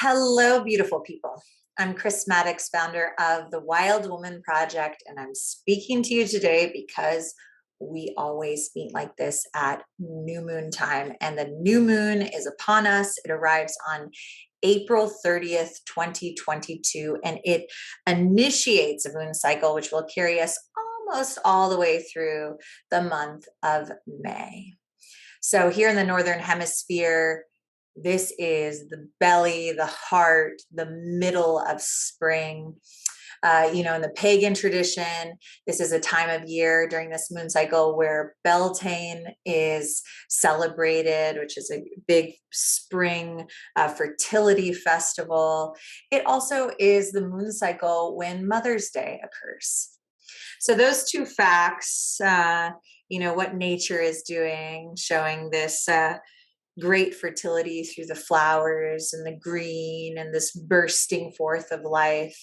Hello, beautiful people. I'm Chris Maddox, founder of the Wild Woman Project, and I'm speaking to you today because we always meet like this at new moon time, and the new moon is upon us. It arrives on April 30th, 2022, and it initiates a moon cycle, which will carry us almost all the way through the month of May. So, here in the Northern Hemisphere, this is the belly, the heart, the middle of spring. In the pagan tradition, this is a time of year during this moon cycle where Beltane is celebrated, which is a big spring fertility festival. It also is the moon cycle when Mother's Day occurs. So those two facts, what nature is doing, showing this great fertility through the flowers and the green and this bursting forth of life.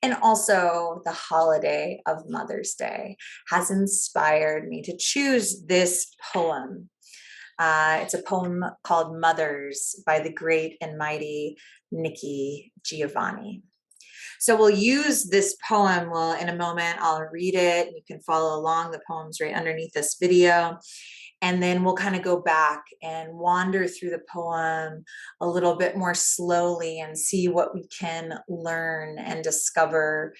And also the holiday of Mother's Day has inspired me to choose this poem. It's a poem called Mothers by the great and mighty Nikki Giovanni. So we'll use this poem. Well, in a moment, I'll read it. You can follow along. The poem's right underneath this video. And then we'll kind of go back and wander through the poem a little bit more slowly and see what we can learn and discover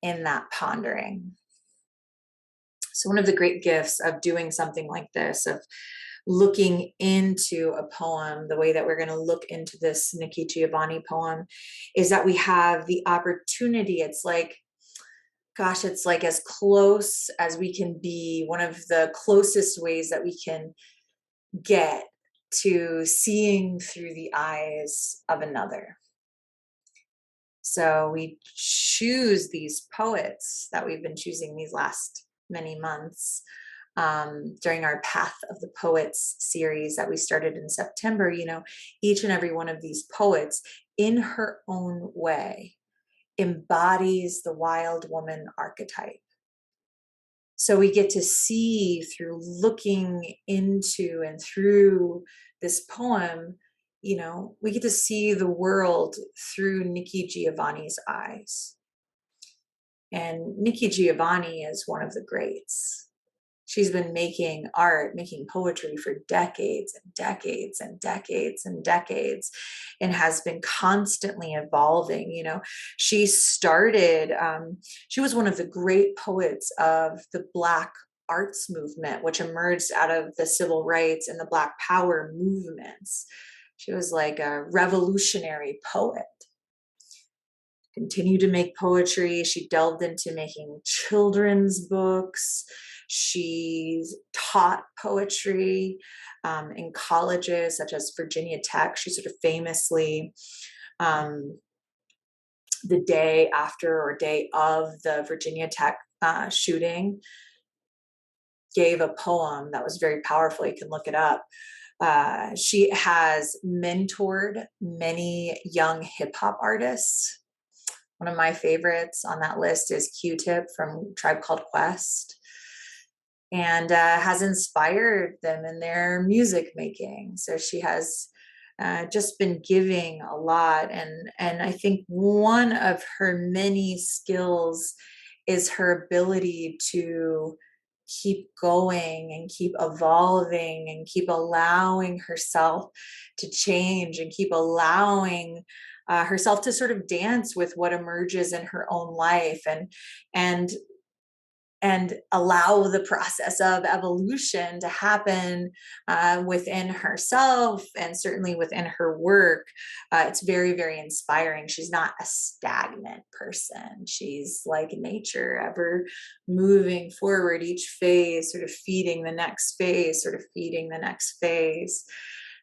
in that pondering. So one of the great gifts of doing something like this, of looking into a poem the way that we're going to look into this Nikki Giovanni poem, is that we have the opportunity. It's like as close as we can be, one of the closest ways that we can get to seeing through the eyes of another. So we choose these poets that we've been choosing these last many months during our Path of the Poets series that we started in September. Each and every one of these poets, in her own way, embodies the wild woman archetype. So we get to see, through looking into and through this poem, we get to see the world through Nikki Giovanni's eyes. And Nikki Giovanni is one of the greats. She's been making art, making poetry for decades and decades and decades and decades, and has been constantly evolving. She started, she was one of the great poets of the Black arts movement, which emerged out of the civil rights and the Black power movements. She was like a revolutionary poet. Continued to make poetry. She delved into making children's books. She's taught poetry in colleges such as Virginia Tech. She sort of famously, the day after or day of the Virginia Tech shooting, gave a poem that was very powerful. You can look it up. She has mentored many young hip hop artists. One of my favorites on that list is Q-Tip from Tribe Called Quest, and has inspired them in their music making. So she has just been giving a lot. And I think one of her many skills is her ability to keep going and keep evolving and keep allowing herself to change and keep allowing herself to sort of dance with what emerges in her own life, and allow the process of evolution to happen within herself and certainly within her work. It's very, very inspiring. She's not a stagnant person. She's like nature, ever moving forward, each phase sort of feeding the next phase, sort of feeding the next phase.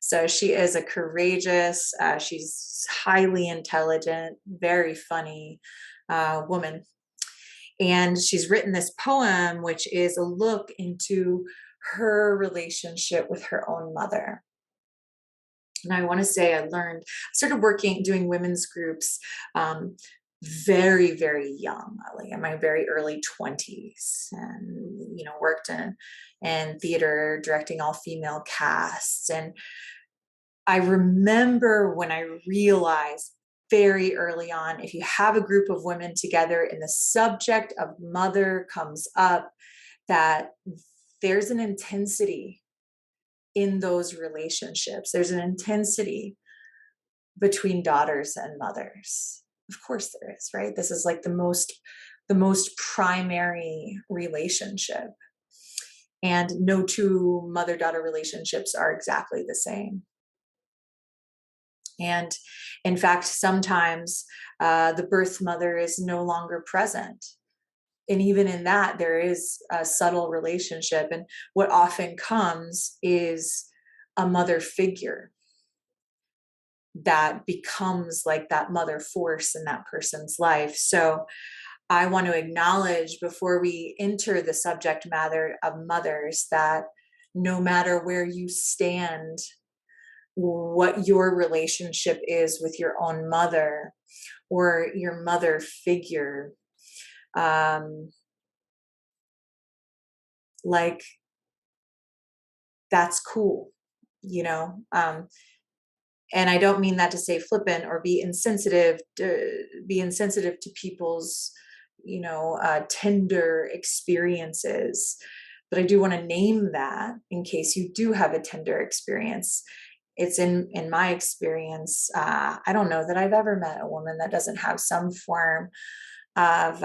So she is a courageous, she's highly intelligent, very funny woman. And she's written this poem, which is a look into her relationship with her own mother. And I want to say I started doing women's groups very, very young, like in my very early 20s, and, worked in theater, directing all female casts. And I remember when I realized very early on, if you have a group of women together and the subject of mother comes up, that there's an intensity in those relationships. There's an intensity between daughters and mothers. Of course there is, right? This is like the most primary relationship. And no two mother-daughter relationships are exactly the same. And in fact, sometimes the birth mother is no longer present. And even in that, there is a subtle relationship. And what often comes is a mother figure that becomes like that mother force in that person's life. So I want to acknowledge before we enter the subject matter of mothers that no matter where you stand, what your relationship is with your own mother or your mother figure, like that's cool, you know. And I don't mean that to say flippant or be insensitive to people's, tender experiences. But I do want to name that in case you do have a tender experience. It's in my experience, I don't know that I've ever met a woman that doesn't have some form of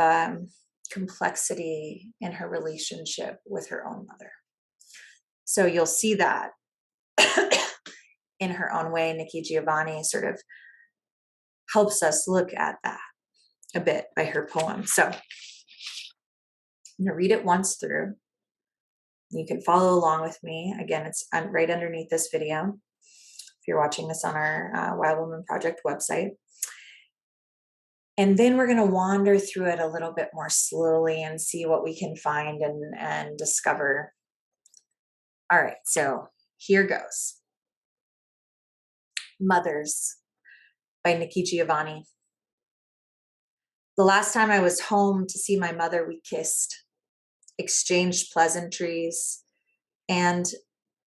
complexity in her relationship with her own mother. So you'll see that in her own way. Nikki Giovanni sort of helps us look at that a bit by her poem. So I'm going to read it once through. You can follow along with me. Again, it's right underneath this video if you're watching this on our Wild Woman Project website. And then we're going to wander through it a little bit more slowly and see what we can find and discover. All right, so here goes. Mothers by Nikki Giovanni. The last time I was home to see my mother, we kissed, exchanged pleasantries, and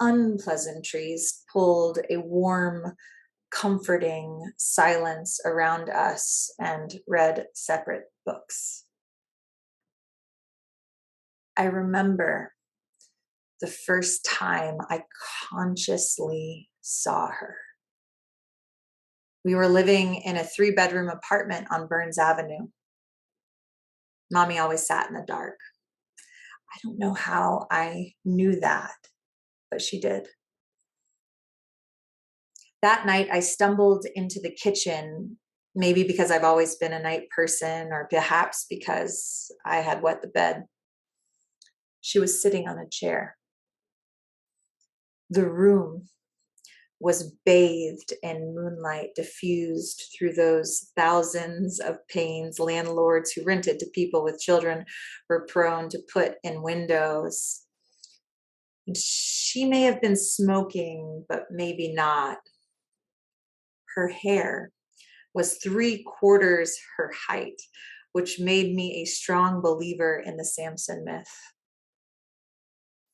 unpleasantries pulled a warm, comforting silence around us and read separate books. I remember the first time I consciously saw her. We were living in a 3-bedroom apartment on Burns Avenue. Mommy always sat in the dark. I don't know how I knew that, but she did. That night, I stumbled into the kitchen, maybe because I've always been a night person, or perhaps because I had wet the bed. She was sitting on a chair. The room was bathed in moonlight diffused through those thousands of panes landlords who rented to people with children were prone to put in windows. And she may have been smoking, but maybe not. Her hair was 3/4 her height, which made me a strong believer in the Samson myth.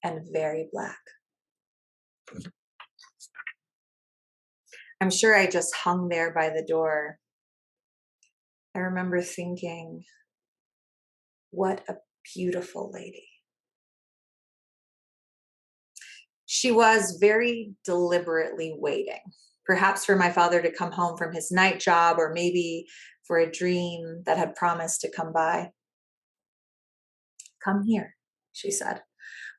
And very black. I'm sure I just hung there by the door. I remember thinking, what a beautiful lady. She was very deliberately waiting, perhaps for my father to come home from his night job, or maybe for a dream that had promised to come by. Come here, she said.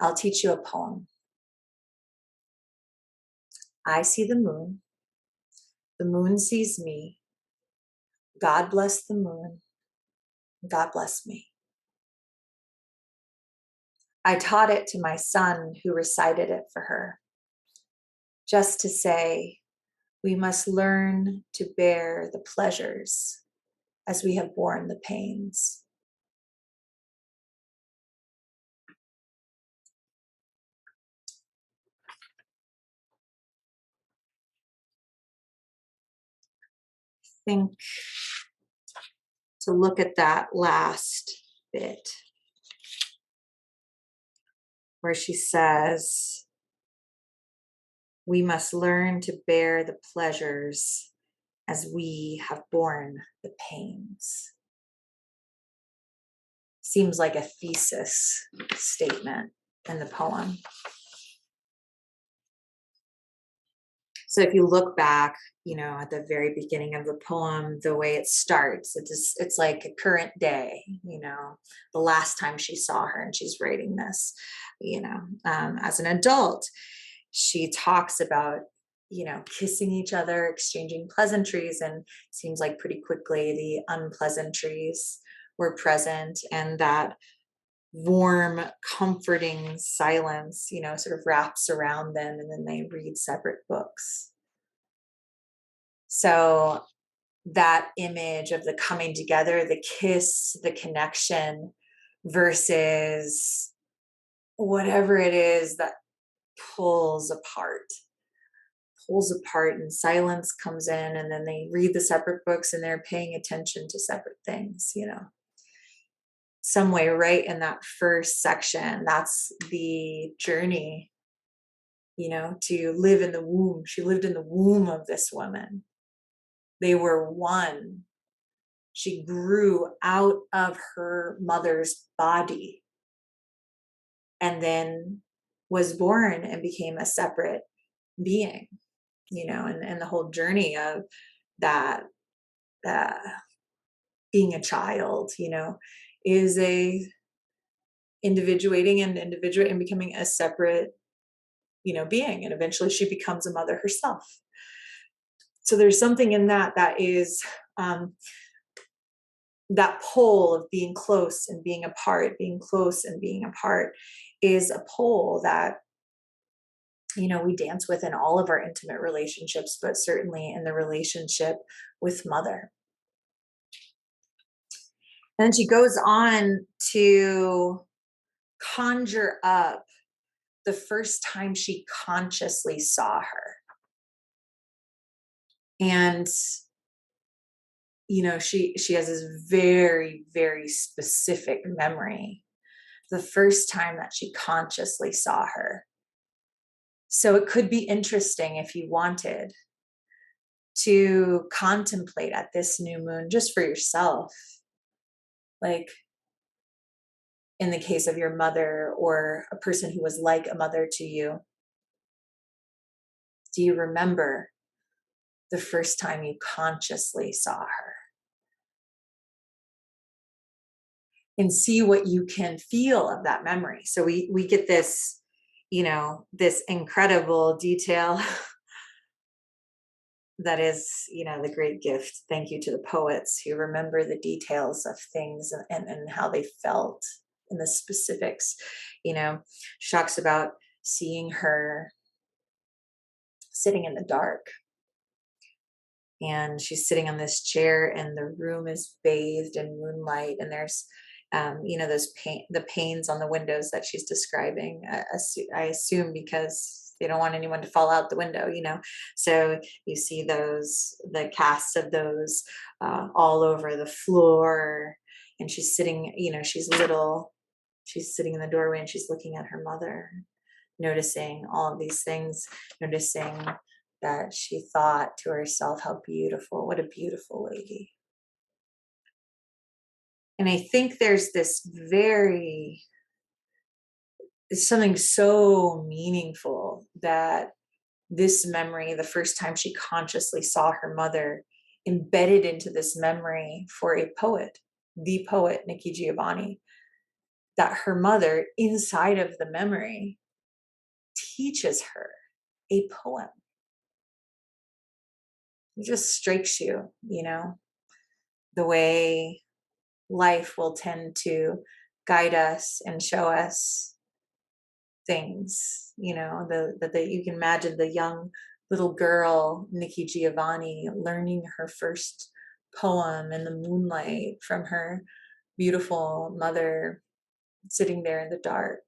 I'll teach you a poem. I see the moon sees me. God bless the moon. God bless me. I taught it to my son, who recited it for her, just to say, we must learn to bear the pleasures as we have borne the pains. I think to look at that last bit where she says, We must learn to bear the pleasures as we have borne the pains. Seems like a thesis statement in the poem. So if you look back, at the very beginning of the poem, the way it starts, it's like a current day, the last time she saw her, and she's writing this, as an adult. She talks about, kissing each other, exchanging pleasantries, and seems like pretty quickly the unpleasantries were present, and that warm, comforting silence, sort of wraps around them, and then they read separate books. So that image of the coming together, the kiss, the connection versus whatever it is that pulls apart, and silence comes in, and then they read the separate books and they're paying attention to separate things, some way right in that first section. That's the journey, to live in the womb. She lived in the womb of this woman. They were one. She grew out of her mother's body and then was born and became a separate being, and the whole journey of that, uh, being a child, is a individuating and becoming a separate, being. And eventually she becomes a mother herself. So there's something in that is, that pole of being close and being apart, being close and being apart, is a pole that, we dance with in all of our intimate relationships, but certainly in the relationship with mother. And she goes on to conjure up the first time she consciously saw her. And she has this very, very specific memory, the first time that she consciously saw her. So it could be interesting, if you wanted, to contemplate at this new moon just for yourself, like in the case of your mother or a person who was like a mother to you. Do you remember the first time you consciously saw her? And see what you can feel of that memory. So we get this, this incredible detail that is, the great gift. Thank you to the poets who remember the details of things and how they felt in the specifics. She talks about seeing her sitting in the dark, and she's sitting on this chair, and the room is bathed in moonlight, and there's those the panes on the windows that she's describing. I assume because they don't want anyone to fall out the window, so you see the cast of those all over the floor. And she's sitting, she's little, she's sitting in the doorway, and she's looking at her mother, noticing all of these things, noticing that she thought to herself, how beautiful, what a beautiful lady. And I think there's something so meaningful that this memory, the first time she consciously saw her mother, embedded into this memory for a poet, the poet, Nikki Giovanni, that her mother, inside of the memory, teaches her a poem. It just strikes you, the way life will tend to guide us and show us things, that you can imagine the young little girl, Nikki Giovanni, learning her first poem in the moonlight from her beautiful mother sitting there in the dark.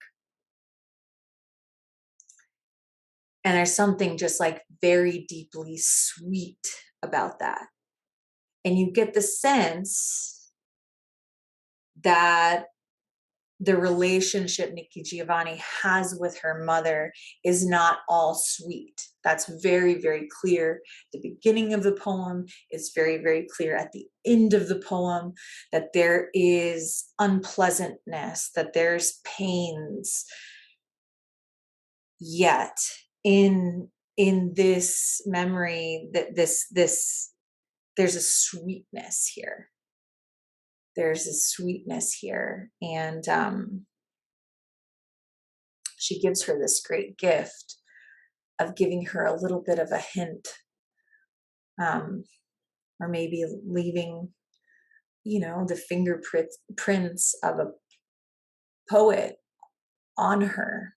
And there's something just like very deeply sweet about that. And you get the sense that the relationship Nikki Giovanni has with her mother is not all sweet. That's very, very clear. The beginning of the poem is very, very clear. At the end of the poem, that there is unpleasantness, that there's pains. Yet in this memory, that this there's a sweetness here. There's a sweetness here, and she gives her this great gift of giving her a little bit of a hint, um, or maybe leaving, the fingerprints of a poet on her,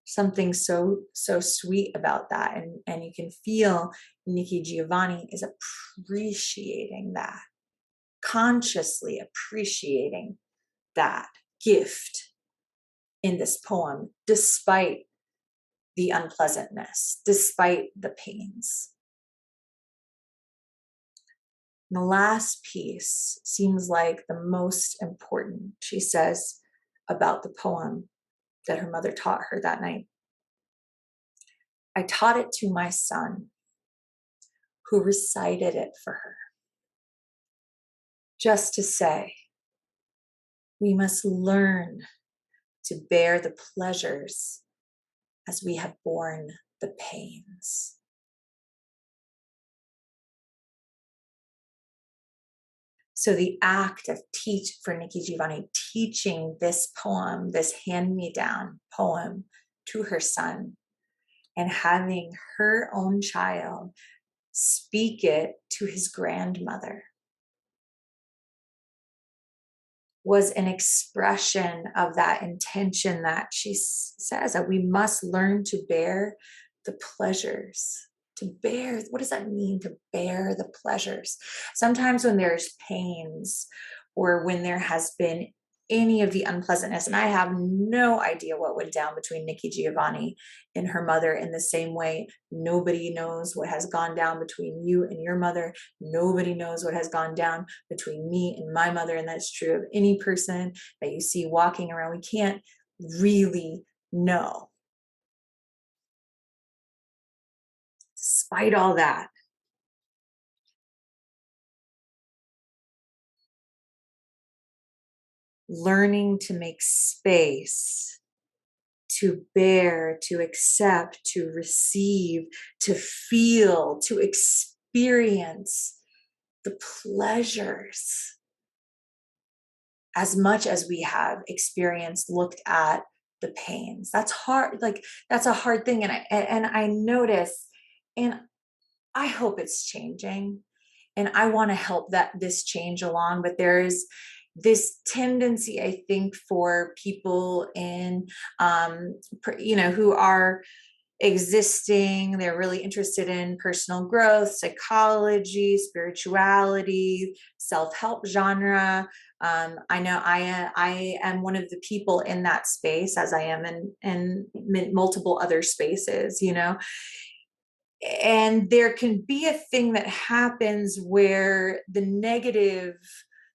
something so sweet about that. And you can feel Nikki Giovanni is appreciating that, consciously appreciating that gift in this poem, despite the unpleasantness, despite the pains. And the last piece seems like the most important. She says about the poem that her mother taught her that night. I taught it to my son, who recited it for her, just to say, we must learn to bear the pleasures as we have borne the pains. So the act of for Nikki Giovanni, teaching this poem, this hand-me-down poem to her son, and having her own child speak it to his grandmother, was an expression of that intention that she says that we must learn to bear the pleasures. To bear, what does that mean, to bear the pleasures? Sometimes when there's pains, or when there has been any of the unpleasantness, and I have no idea what went down between Nikki Giovanni and her mother, in the same way nobody knows what has gone down between you and your mother. Nobody knows what has gone down between me and my mother, and that's true of any person that you see walking around. We can't really know. Despite all that, learning to make space, to bear, to accept, to receive, to feel, to experience the pleasures as much as we have experienced, looked at the pains. That's hard. Like, that's a hard thing. And I notice, and I hope it's changing, and I want to help this change along. But there is this tendency, I think, for people who are existing, they're really interested in personal growth, psychology, spirituality, self-help genre. I know I am one of the people in that space, as I am in multiple other spaces, and there can be a thing that happens where the negative,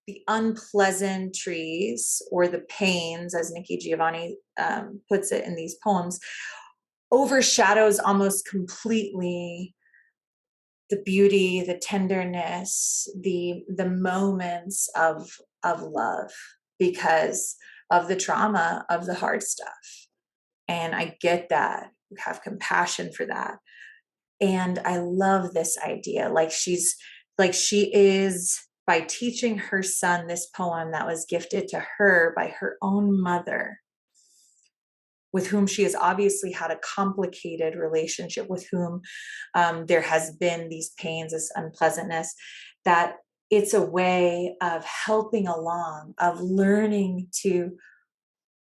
the unpleasantries, or the pains, as Nikki Giovanni puts it in these poems, overshadows almost completely the beauty, the tenderness, the moments of love, because of the trauma of the hard stuff. And I get that. We have compassion for that. And I love this idea. She is, by teaching her son this poem that was gifted to her by her own mother, with whom she has obviously had a complicated relationship, with whom there has been these pains, this unpleasantness, that it's a way of helping along, of learning to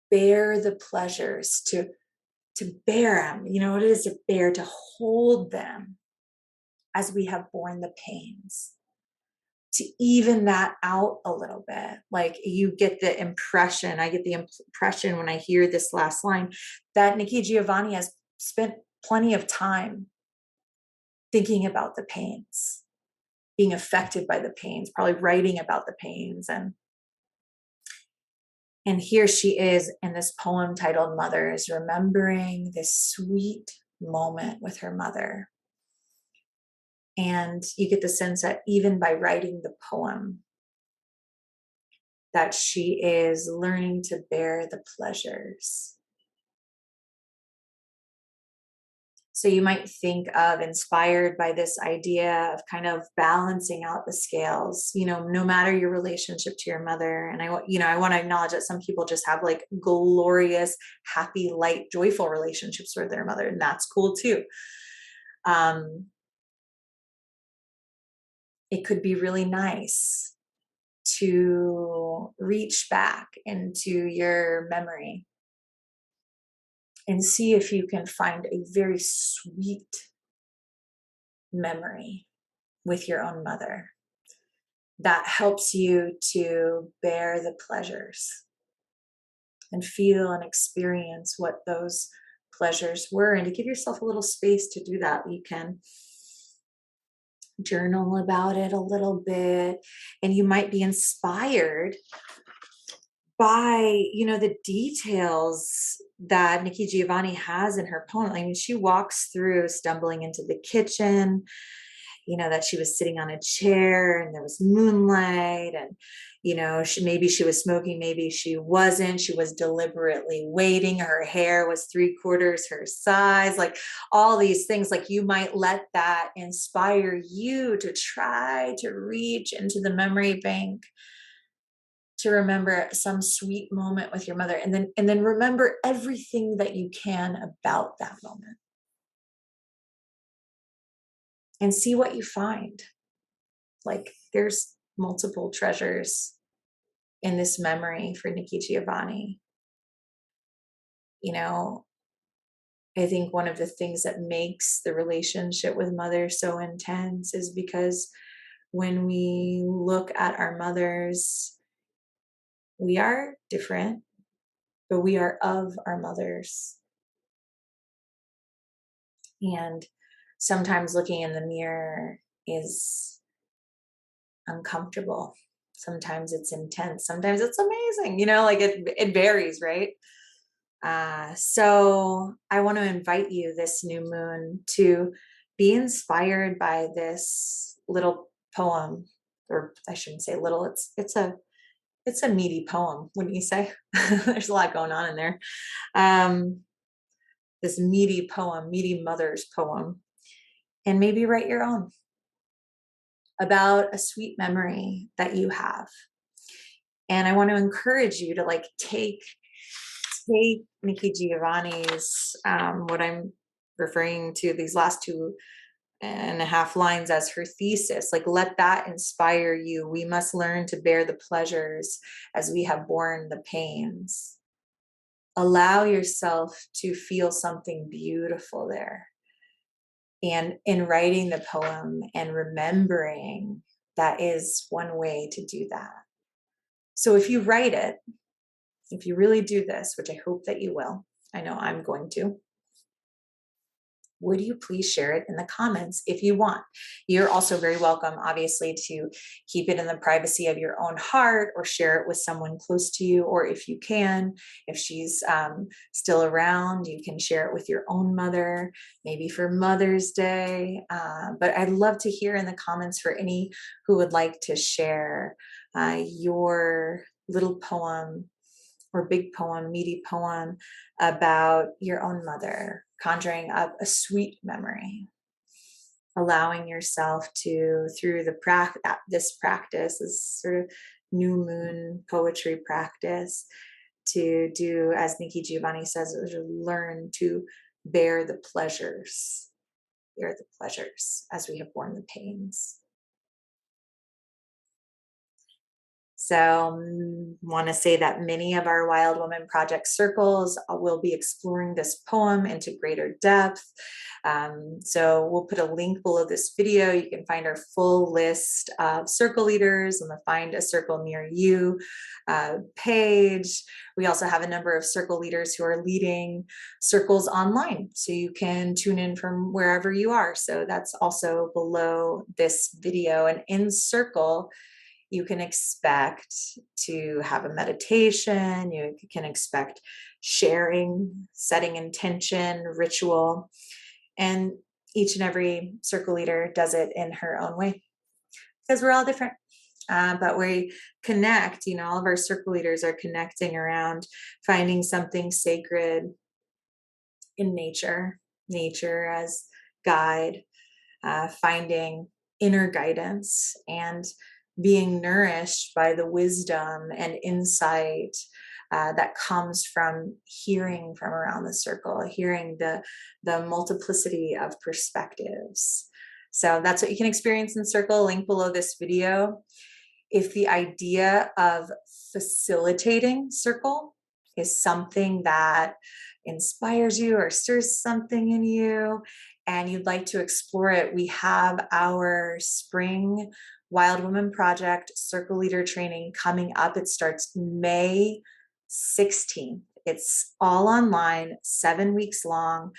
bear the pleasures, to bear them. What it is to bear, to hold them as we have borne the pains, to even that out a little bit. Like, you get the impression, I get the impression when I hear this last line, that Nikki Giovanni has spent plenty of time thinking about the pains, being affected by the pains, probably writing about the pains. And here she is in this poem titled Mothers, remembering this sweet moment with her mother. And you get the sense that even by writing the poem, that she is learning to bear the pleasures. So you might think of, inspired by this idea of kind of balancing out the scales, no matter your relationship to your mother. And I want to acknowledge that some people just have like glorious, happy, light, joyful relationships with their mother, and that's cool too. It could be really nice to reach back into your memory and see if you can find a very sweet memory with your own mother that helps you to bear the pleasures and feel and experience what those pleasures were. And to give yourself a little space to do that, you can journal about it a little bit, and you might be inspired by the details that Nikki Giovanni has in her poem. I mean, she walks through stumbling into the kitchen, that she was sitting on a chair and there was moonlight, and maybe she was smoking, maybe she wasn't. She was deliberately waiting. Her hair was 3/4 her size, like all these things. Like, you might let that inspire you to try to reach into the memory bank to remember some sweet moment with your mother, and then remember everything that you can about that moment and see what you find. Like, there's multiple treasures in this memory for Nikki Giovanni. I think one of the things that makes the relationship with mother so intense is because when we look at our mothers, we are different, but we are of our mothers. And sometimes looking in the mirror is uncomfortable. Sometimes it's intense. Sometimes it's amazing. Like it varies, right? So I want to invite you this new moon to be inspired by this little poem, or I shouldn't say little. It's a meaty poem, wouldn't you say? There's a lot going on in there. This meaty poem, meaty mother's poem, and maybe write your own about a sweet memory that you have. And I want to encourage you to take Nikki Giovanni's, what I'm referring to, these last 2.5 lines, as her thesis. Like, let that inspire you. We must learn to bear the pleasures as we have borne the pains. Allow yourself to feel something beautiful there. And in writing the poem and remembering, that is one way to do that. So if you write it, if you really do this, which I hope that you will, I know I'm going to, would you please share it in the comments if you want? You're also very welcome, obviously, to keep it in the privacy of your own heart or share it with someone close to you. Or if you can, if she's still around, you can share it with your own mother, maybe for Mother's Day. But I'd love to hear in the comments for any who would like to share your little poem or big poem, meaty poem about your own mother, conjuring up a sweet memory, allowing yourself to, through this practice, this sort of new moon poetry practice, to do, as Nikki Giovanni says, learn to bear the pleasures as we have borne the pains. So want to say that many of our Wild Woman Project circles will be exploring this poem into greater depth. So we'll put a link below this video. You can find our full list of circle leaders on the Find a Circle Near You page. We also have a number of circle leaders who are leading circles online, so you can tune in from wherever you are. So that's also below this video. And in circle, you can expect to have a meditation, you can expect sharing, setting intention, ritual. And each and every circle leader does it in her own way because we're all different. But we connect, all of our circle leaders are connecting around finding something sacred in nature as guide, finding inner guidance and being nourished by the wisdom and insight that comes from hearing from around the circle, hearing the multiplicity of perspectives. So that's what you can experience in circle. Link below this video. If the idea of facilitating circle is something that inspires you or stirs something in you and you'd like to explore it, we have our spring Wild Woman Project Circle Leader training coming up. It starts May 16th. It's all online, 7 weeks long.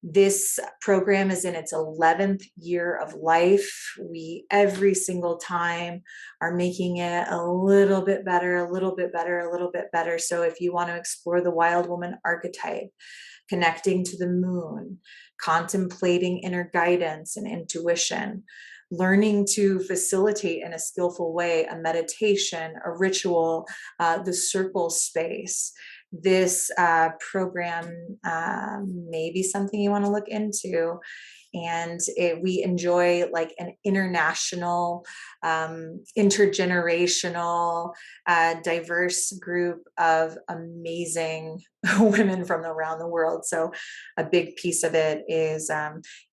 This program is in its 11th year of life. We every single time are making it a little bit better, a little bit better, a little bit better. So if you want to explore the wild woman archetype, connecting to the moon, contemplating inner guidance and intuition, learning to facilitate in a skillful way a meditation, a ritual, the circle space, this program may be something you want to look into. And we enjoy like an international, intergenerational, diverse group of amazing women from around the world. So a big piece of it is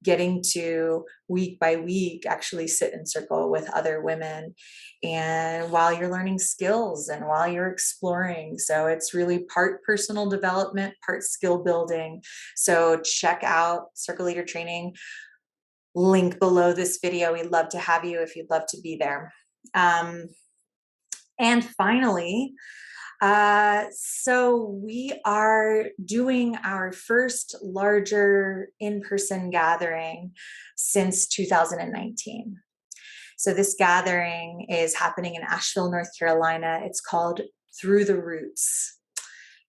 getting to week by week actually sit in circle with other women, and while you're learning skills and while you're exploring. So it's really part personal development, part skill building. So check out Circle Leader Training. Link below this video. We'd love to have you if you'd love to be there. And finally, so we are doing our first larger in-person gathering since 2019. So this gathering is happening in Asheville, North Carolina. It's called Through the Roots,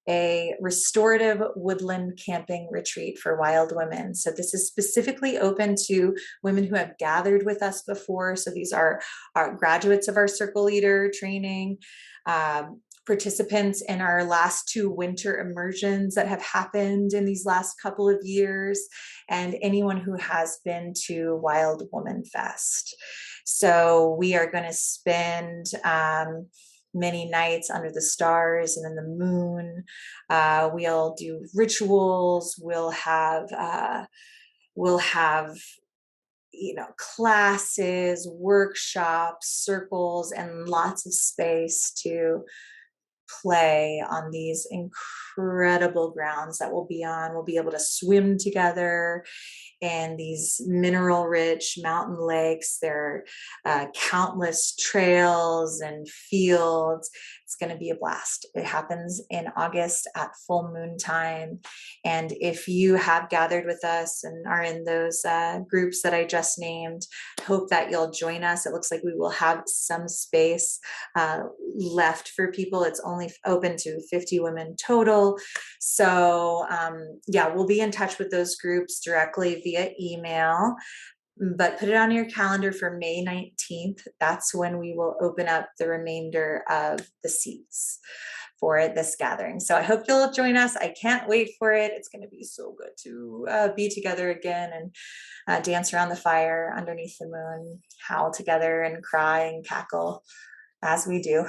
a restorative woodland camping retreat for wild women. So this is specifically open to women who have gathered with us before. So these are our graduates of our Circle Leader training, participants in our last 2 winter immersions that have happened in these last couple of years, and anyone who has been to Wild Woman Fest. So we are going to spend many nights under the stars and in the moon. We'll do rituals. We'll have classes, workshops, circles, and lots of space to play on these incredible grounds that we'll be on. We'll be able to swim together in these mineral rich mountain lakes. There are countless trails and fields. It's going to be a blast. It happens in August at full moon time. And if you have gathered with us and are in those groups that I just named, hope that you'll join us. It looks like we will have some space left for people. It's only open to 50 women total. So yeah, we'll be in touch with those groups directly via email, but put it on your calendar for May 19th. That's when we will open up the remainder of the seats for this gathering. So I hope you'll join us. I can't wait for it. It's going to be so good to be together again and dance around the fire underneath the moon, howl together and cry and cackle as we do.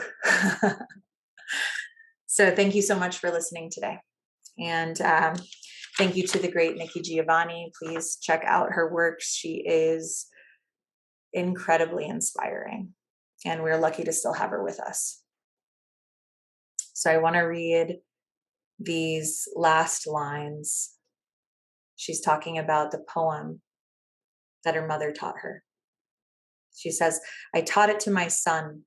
So thank you so much for listening today. And thank you to the great Nikki Giovanni. Please check out her work. She is incredibly inspiring, and we're lucky to still have her with us. So I want to read these last lines. She's talking about the poem that her mother taught her. She says, "I taught it to my son,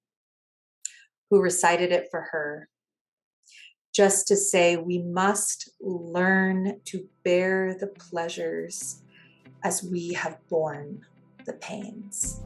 who recited it for her, just to say we must learn to bear the pleasures as we have borne the pains."